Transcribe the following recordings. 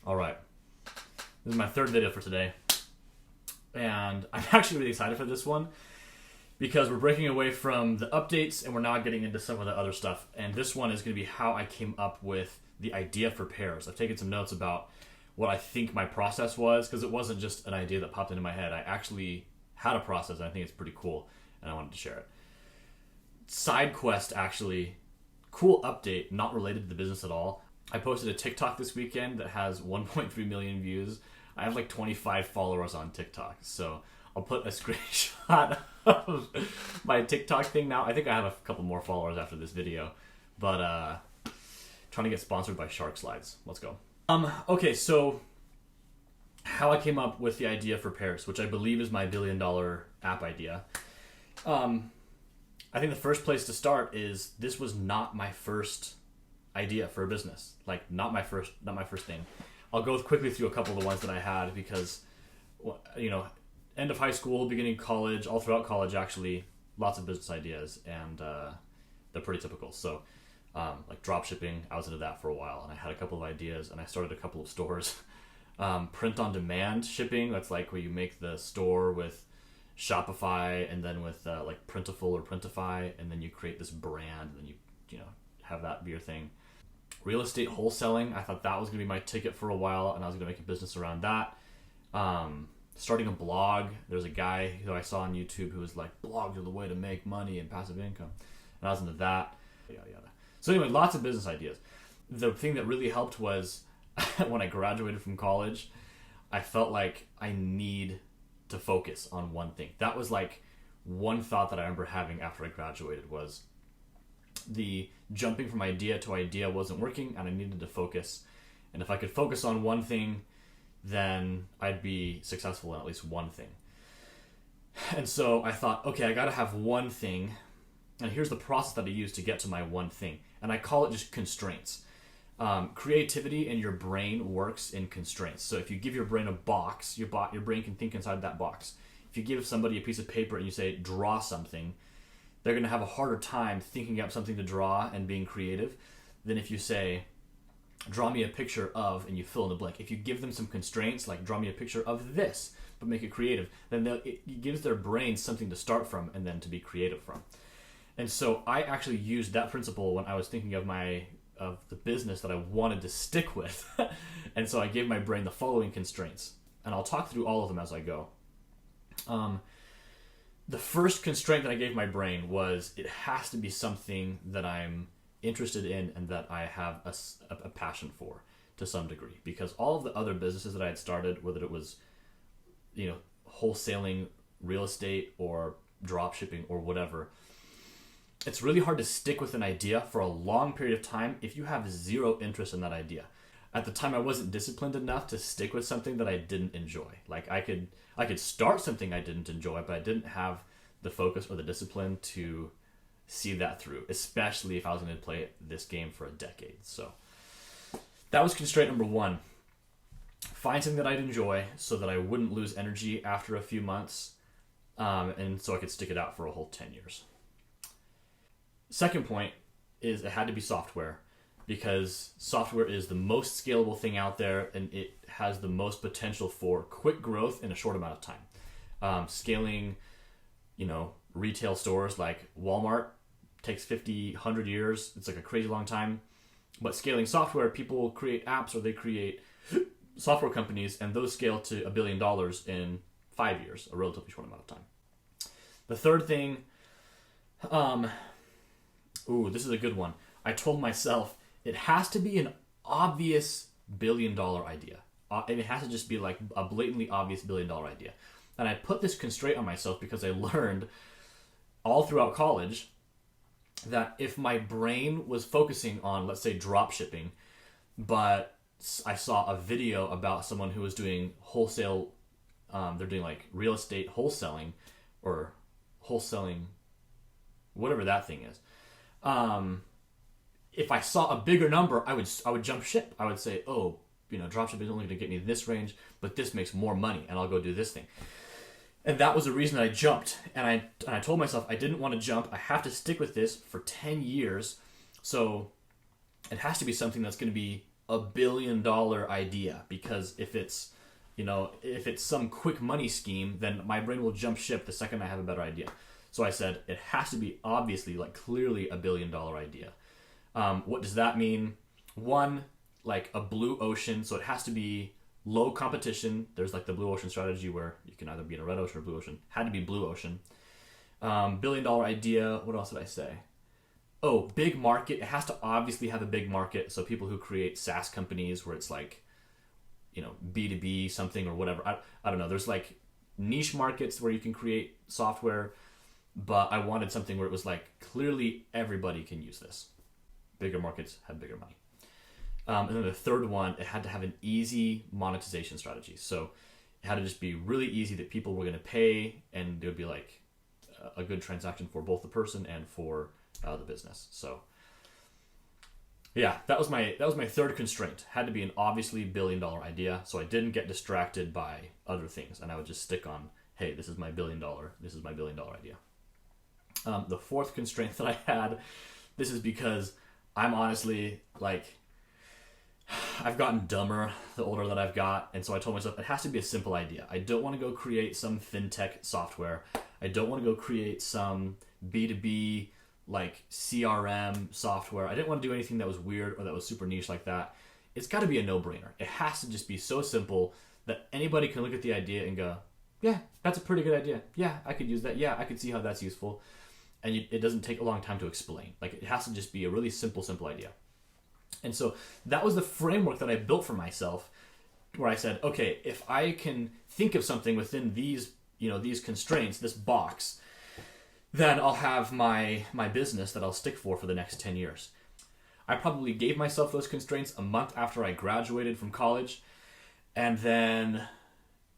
All right. This is my third video for today. And I'm actually really excited for this one because we're breaking away from the updates and we're now getting into some of the other stuff. And this one is going to be how I came up with the idea for pairs. I've taken some notes about what I think my process was because it wasn't just an idea that popped into my head. I actually had a process and I think it's pretty cool and I wanted to share it. Side quest, actually, cool update, not related to the business at all. I posted a TikTok this weekend that has 1.3 million views. I have like 25 followers on TikTok, so I'll put a screenshot of my TikTok thing now. I think I have a couple more followers after this video, but trying to get sponsored by Shark Slides. Let's go. Okay, so how I came up with the idea for pairs, which I believe is my $1 billion app idea. I think the first place to start is this was not my first idea for a business. Like not my first thing. I'll go quickly through a couple of the ones that I had because, you know, end of high school, beginning college, all throughout college actually, lots of business ideas and they're pretty typical. So like drop shipping, I was into that for a while and I had a couple of ideas and I started a couple of stores. Print on demand shipping, that's like where you make the store with Shopify and then with like Printful or Printify, and then you create this brand and then you know have that be your thing. Real estate wholesaling, I thought that was gonna be my ticket for a while and I was gonna make a business around that. Starting a blog, there's a guy who I saw on YouTube who was like, blogs are the way to make money and passive income, and I was into that. Yada yada. So anyway, lots of business ideas. The thing that really helped was when I graduated from college, I felt like I need to focus on one thing. That was like one thought that I remember having after I graduated was the jumping from idea to idea wasn't working and I needed to focus. And if I could focus on one thing, then I'd be successful in at least one thing. And so I thought, okay, I gotta have one thing. And here's the process that I use to get to my one thing. And I call it just constraints. Creativity in your brain works in constraints. So if you give your brain a box, your brain can think inside that box. If you give somebody a piece of paper and you say, draw something, they're going to have a harder time thinking up something to draw and being creative than if you say, draw me a picture of, and you fill in the blank. If you give them some constraints, like draw me a picture of this, but make it creative, then it gives their brain something to start from and then to be creative from. And so I actually used that principle when I was thinking of the business that I wanted to stick with. And so I gave my brain the following constraints. And I'll talk through all of them as I go. The first constraint that I gave my brain was it has to be something that I'm interested in and that I have a passion for to some degree. Because all of the other businesses that I had started, whether it was, you know, wholesaling, real estate, or drop shipping or whatever, it's really hard to stick with an idea for a long period of time if you have zero interest in that idea. At the time, I wasn't disciplined enough to stick with something that I didn't enjoy. Like I could start something I didn't enjoy, but I didn't have the focus or the discipline to see that through, especially if I was going to play this game for a decade. So that was constraint number one. Find something that I'd enjoy so that I wouldn't lose energy after a few months, and so I could stick it out for a whole 10 years. Second point is it had to be software because software is the most scalable thing out there and it has the most potential for quick growth in a short amount of time. Scaling, you know, retail stores like Walmart takes 50, 100 years. It's like a crazy long time. But scaling software, people create apps or they create software companies and those scale to $1 billion in 5 years, a relatively short amount of time. The third thing, this is a good one. I told myself it has to be an obvious $1 billion idea. And it has to just be like a blatantly obvious $1 billion idea. And I put this constraint on myself because I learned all throughout college that if my brain was focusing on, let's say, drop shipping, but I saw a video about someone who was doing wholesale, they're doing like real estate wholesaling or wholesaling, whatever that thing is. If I saw a bigger number, I would jump ship. I would say, oh, you know, dropshipping is only going to get me this range, but this makes more money, and I'll go do this thing. And that was the reason I jumped. And I told myself I didn't want to jump. I have to stick with this for 10 years. So it has to be something that's going to be $1 billion idea, because if it's if it's some quick money scheme, then my brain will jump ship the second I have a better idea. So I said it has to be obviously like clearly $1 billion idea. What does that mean? One, like a blue ocean, so it has to be low competition. There's like the blue ocean strategy where you can either be in a red ocean or blue ocean. Had to be blue ocean. $1 billion idea. What else did I say? Oh, big market. It has to obviously have a big market. So people who create SaaS companies where it's like, B2B something or whatever. I don't know. There's like niche markets where you can create software, but I wanted something where it was like clearly everybody can use this. Bigger markets have bigger money. And then the third one, it had to have an easy monetization strategy. So it had to just be really easy that people were going to pay, and it would be like a good transaction for both the person and for the business. So yeah, that was my third constraint. Had to be an obviously $1 billion idea, so I didn't get distracted by other things, and I would just stick on, hey, this is my $1 billion idea. The fourth constraint that I had, this is because I'm honestly like, I've gotten dumber the older that I've got, and so I told myself it has to be a simple idea. I don't want to go create some fintech software. I don't want to go create some B2B like CRM software. I didn't want to do anything that was weird or that was super niche like that. It's got to be a no-brainer. It has to just be so simple that anybody can look at the idea and go, yeah, that's a pretty good idea. Yeah, I could use that. Yeah, I could see how that's useful. And it doesn't take a long time to explain. Like, it has to just be a really simple idea. And so that was the framework that I built for myself, where I said, okay, if I can think of something within these constraints, this box, then I'll have my business that I'll stick for the next 10 years. I probably gave myself those constraints a month after I graduated from college, and then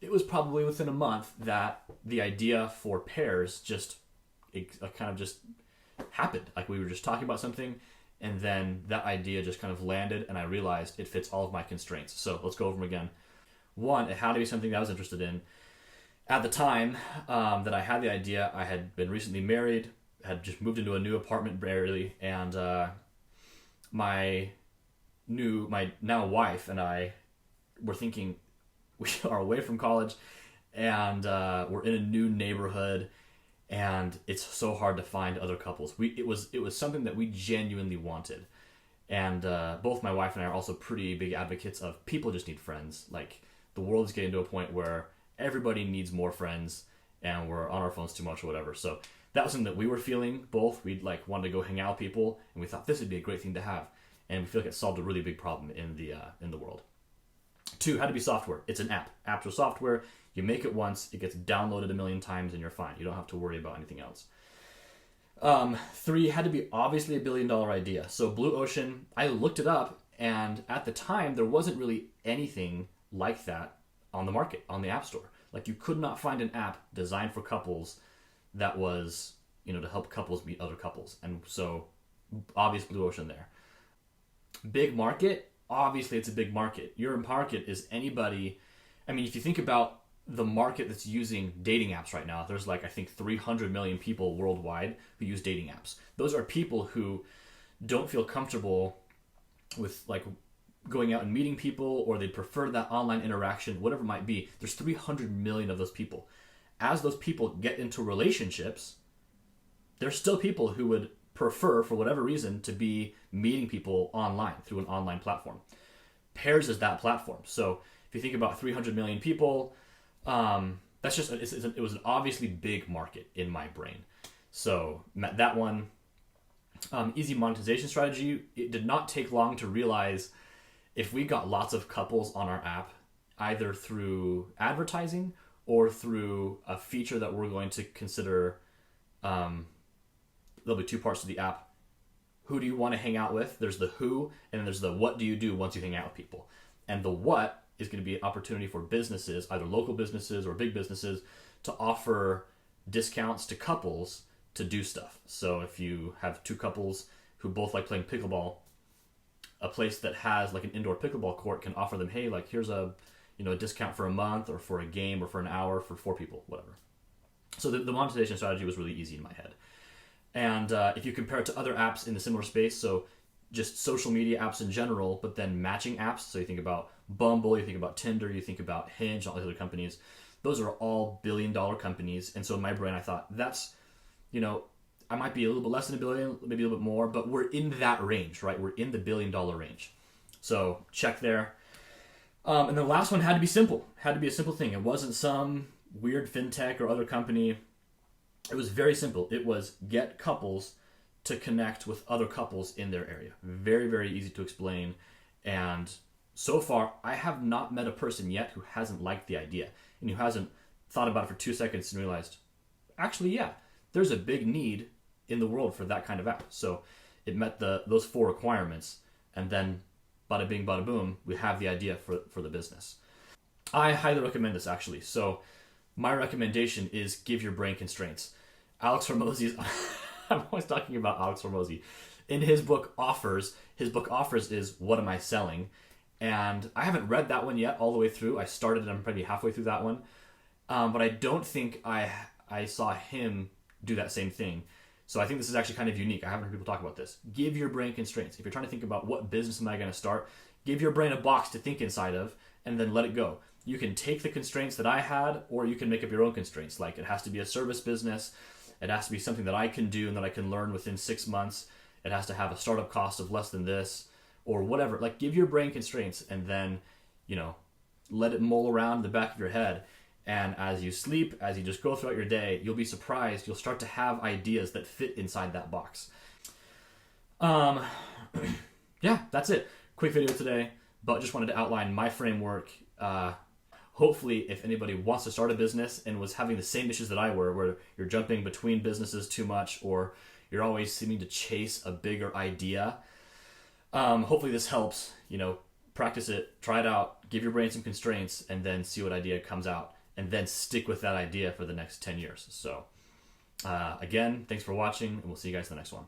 it was probably within a month that the idea for Pairs kind of just happened. Like, we were just talking about something, and then that idea just kind of landed, and I realized it fits all of my constraints. So let's go over them again. One, it had to be something that I was interested in. At the time that I had the idea, I had been recently married, had just moved into a new apartment barely, and my now wife and I were thinking, we are away from college, and we're in a new neighborhood, and it's so hard to find other couples. It was something that we genuinely wanted, and both my wife and I are also pretty big advocates of people just need friends. Like, the world is getting to a point where everybody needs more friends, and we're on our phones too much or whatever. So that was something that we were feeling both. We'd like wanted to go hang out with people, and we thought this would be a great thing to have, and we feel like it solved a really big problem in the world. Two, had to be software. It's an app. Apps are software. You make it once, it gets downloaded a million times, and you're fine. You don't have to worry about anything else. Three, had to be obviously $1 billion idea. So Blue Ocean, I looked it up, and at the time there wasn't really anything like that on the market, on the App Store. Like, you could not find an app designed for couples that was, to help couples meet other couples. And so, obvious Blue Ocean there. Big market, obviously it's a big market. Your market is anybody. I mean, if you think about the market that's using dating apps right now, there's like, I think 300 million people worldwide who use dating apps. Those are people who don't feel comfortable with like going out and meeting people, or they prefer that online interaction, whatever it might be. There's 300 million of those people. As those people get into relationships, there's still people who would prefer, for whatever reason, to be meeting people online through an online platform. Pairs is that platform. So if you think about 300 million people, that's just it was an obviously big market in my brain. So that one, easy monetization strategy. It did not take long to realize if we got lots of couples on our app, either through advertising or through a feature that we're going to consider, there'll be two parts to the app. Who do you want to hang out with? There's the who, and then there's the what do you do once you hang out with people. And the what is going to be an opportunity for businesses, either local businesses or big businesses, to offer discounts to couples to do stuff. So if you have two couples who both like playing pickleball, a place that has like an indoor pickleball court can offer them, hey, like here's a discount for a month or for a game or for an hour for 4 people, whatever. So the monetization strategy was really easy in my head. And if you compare it to other apps in the similar space, so just social media apps in general, but then matching apps. So you think about Bumble, you think about Tinder, you think about Hinge, all these other companies. Those are all billion-dollar companies. And so in my brain, I thought that's, I might be a little bit less than a billion, maybe a little bit more, but we're in that range, right? We're in the billion-dollar range. So check there. And the last one had to be simple. Had to be a simple thing. It wasn't some weird fintech or other company. It was very simple. It was get couples to connect with other couples in their area. Very, very easy to explain. And so far, I have not met a person yet who hasn't liked the idea and who hasn't thought about it for 2 seconds and realized, actually, yeah, there's a big need in the world for that kind of app. So it met those 4 requirements, and then bada bing, bada boom, we have the idea for the business. I highly recommend this, actually. So my recommendation is give your brain constraints. Alex Hormozi's, I'm always talking about Alex Hormozi. In his book Offers is What Am I Selling? And I haven't read that one yet all the way through. I started, I'm probably halfway through that one. But I don't think I saw him do that same thing. So I think this is actually kind of unique. I haven't heard people talk about this. Give your brain constraints. If you're trying to think about what business am I going to start, give your brain a box to think inside of and then let it go. You can take the constraints that I had, or you can make up your own constraints. Like it has to be a service business. It has to be something that I can do and that I can learn within 6 months. It has to have a startup cost of less than this or whatever. Like give your brain constraints and then, let it mull around in the back of your head. And as you sleep, as you just go throughout your day, you'll be surprised. You'll start to have ideas that fit inside that box. Yeah, that's it. Quick video today, but just wanted to outline my framework. Hopefully, if anybody wants to start a business and was having the same issues that I were, where you're jumping between businesses too much, or you're always seeming to chase a bigger idea, hopefully this helps. Practice it, try it out, give your brain some constraints, and then see what idea comes out. And then stick with that idea for the next 10 years. So, again, thanks for watching, and we'll see you guys in the next one.